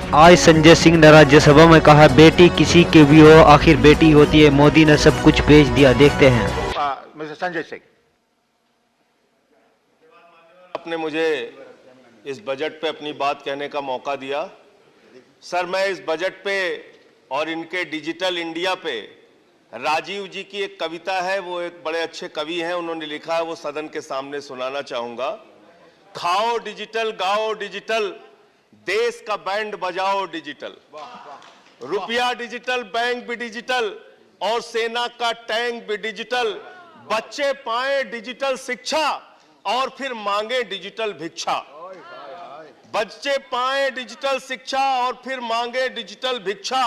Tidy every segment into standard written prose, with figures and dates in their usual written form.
आज संजय सिंह ने राज्यसभा में कहा, बेटी किसी की भी हो आखिर बेटी होती है, मोदी ने सब कुछ बेच दिया। देखते हैं। मिस्टर संजय सिंह, आपने मुझे इस बजट पे अपनी बात कहने का मौका दिया। सर, मैं इस बजट पे और इनके डिजिटल इंडिया पे राजीव जी की एक कविता है, वो एक बड़े अच्छे कवि हैं, उन्होंने लिखा है, वो सदन के सामने सुनाना चाहूंगा। खाओ डिजिटल, गाओ डिजिटल, देश का बैंड बजाओ डिजिटल, रुपया डिजिटल, बैंक भी डिजिटल और सेना का टैंक भी डिजिटल, बच्चे पाए डिजिटल शिक्षा और फिर मांगे डिजिटल भिक्षा। बच्चे पाए डिजिटल शिक्षा और फिर मांगे डिजिटल भिक्षा।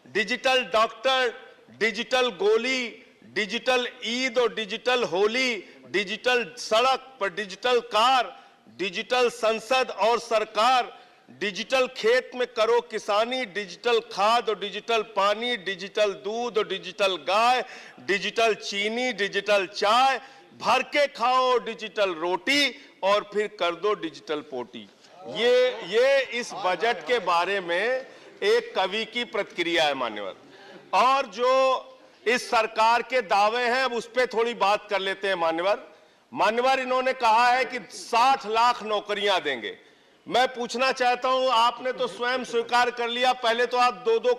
डिजिटल डॉक्टर, डिजिटल गोली, डिजिटल ईद और डिजिटल होली, डिजिटल सड़क पर डिजिटल कार, डिजिटल संसद और सरकार, डिजिटल खेत में करो किसानी, डिजिटल खाद और डिजिटल पानी, डिजिटल दूध और डिजिटल गाय, डिजिटल चीनी, डिजिटल चाय, भर के खाओ डिजिटल रोटी और फिर कर दो डिजिटल पोटी। ये इस बजट के बारे में एक कवि की प्रतिक्रिया है मान्यवर। और जो इस सरकार के दावे हैं, अब उस पर थोड़ी बात कर लेते हैं मान्यवर। इन्होंने कहा है कि 60 लाख नौकरियां देंगे। मैं पूछना चाहता हूं, आपने तो स्वयं स्वीकार कर लिया, पहले तो आप 2-2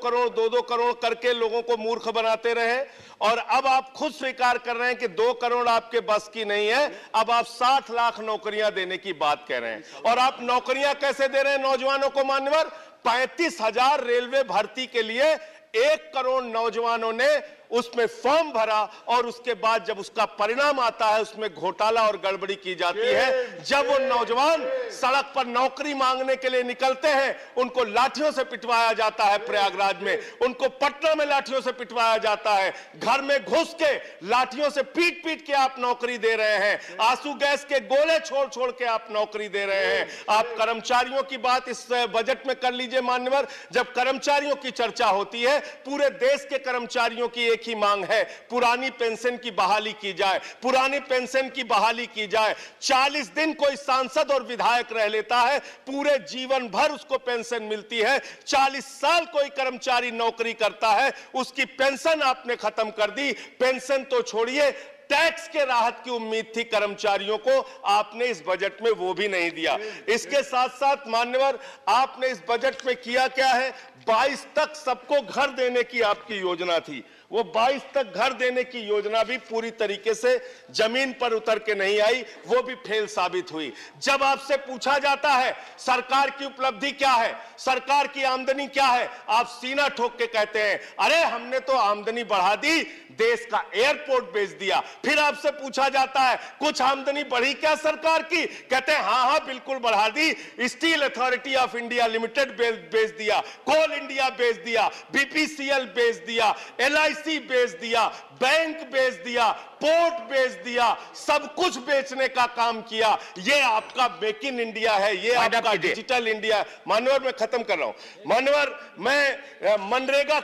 करोड़ करके लोगों को मूर्ख बनाते रहे और अब आप खुद स्वीकार कर रहे हैं कि 2 करोड़ आपके बस की नहीं है। अब आप 60 लाख नौकरियां देने की बात कह रहे हैं। और आप नौकरियां कैसे दे रहे हैं नौजवानों को मान्यवर? 35,000 रेलवे भर्ती के लिए 1 करोड़ नौजवानों ने उसमें फॉर्म भरा और उसके बाद जब उसका परिणाम आता है उसमें घोटाला और गड़बड़ी की जाती है। जब वो नौजवान सड़क पर नौकरी मांगने के लिए निकलते हैं, उनको लाठियों से पिटवाया जाता है प्रयागराज में, उनको पटना में लाठियों से पिटवाया जाता है, घर में घुस के लाठियों से पीट पीट के आप नौकरी दे रहे हैं, आंसू गैस के गोले छोड़ छोड़ के आप नौकरी दे रहे हैं। आप कर्मचारियों की बात इस बजट में कर लीजिए मान्यवर। जब कर्मचारियों की चर्चा होती है, पूरे देश के कर्मचारियों की एक ही मांग है, पुरानी पेंशन की बहाली की जाए, पुरानी पेंशन की बहाली की जाए। 40 दिन कोई सांसद और विधायक रह लेता है, पूरे जीवन भर उसको पेंशन मिलती है। 40 साल कोई कर्मचारी नौकरी करता है, उसकी पेंशन आपने खत्म कर दी। पेंशन तो छोड़िए, टैक्स के राहत की उम्मीद थी कर्मचारियों को, आपने इस बजट में वो भी नहीं दिया। इसके साथ साथ मान्यवर, आपने इस बजट में किया क्या है? 22 तक सबको घर देने की आपकी योजना थी, वो 22 तक घर देने की योजना भी पूरी तरीके से जमीन पर उतर के नहीं आई, वो भी फेल साबित हुई। जब आपसे पूछा जाता है सरकार की उपलब्धि क्या है, सरकार की आमदनी क्या है, आप सीना ठोक के कहते हैं अरे हमने तो आमदनी बढ़ा दी, देश का एयरपोर्ट बेच दिया। फिर आपसे पूछा जाता है कुछ आमदनी बढ़ी क्या सरकार की, कहते हैं हाँ बिल्कुल बढ़ा दी, Steel Authority of India Limited बेच दिया, कोल इंडिया बेच दिया, बीपीसीएल बेच दिया, LIC बेच दिया, बैंक बेच दिया, पोर्ट बेच दिया, सब कुछ बेचने का काम किया। ये आपका मेक इन इंडिया है, ये आपका डिजिटल इंडिया है। मानवर, मैं खत्म कर रहा हूं मानवर। मैं मनरेगा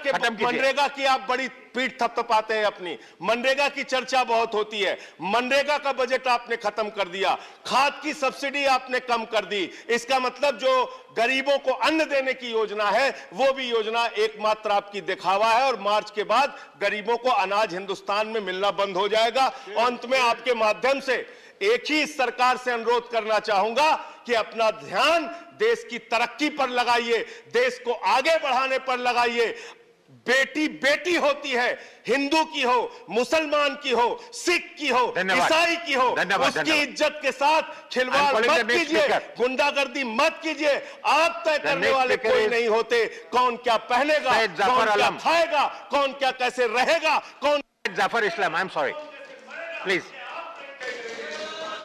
की आप बड़ी पीठ थपथपाते हैं अपनी, मनरेगा की चर्चा बहुत होती है, मनरेगा का बजट आपने खत्म कर दिया, खाद की सब्सिडी आपने कम कर दी। इसका मतलब जो गरीबों को अन्न देने की योजना है, वो भी योजना एकमात्र आपकी दिखावा है और मार्च के बाद गरीबों को अनाज हिंदुस्तान में मिलना बंद हो जाएगा। अंत में आपके माध्यम से एक ही सरकार से अनुरोध करना चाहूंगा कि अपना ध्यान देश की तरक्की पर लगाइए, देश को आगे बढ़ाने पर लगाइए। बेटी बेटी होती है, हिंदू की हो, मुसलमान की हो, सिख की हो, ईसाई की हो, उसकी इज्जत के साथ खिलवाड़ मत कीजिए, गुंडागर्दी मत कीजिए। आप तय करने वाले कोई नहीं होते, कौन क्या पहनेगा, कौन क्या खाएगा, कौन क्या कैसे रहेगा, कौन। जाफर इस्लाम, आई एम सॉरी, प्लीज।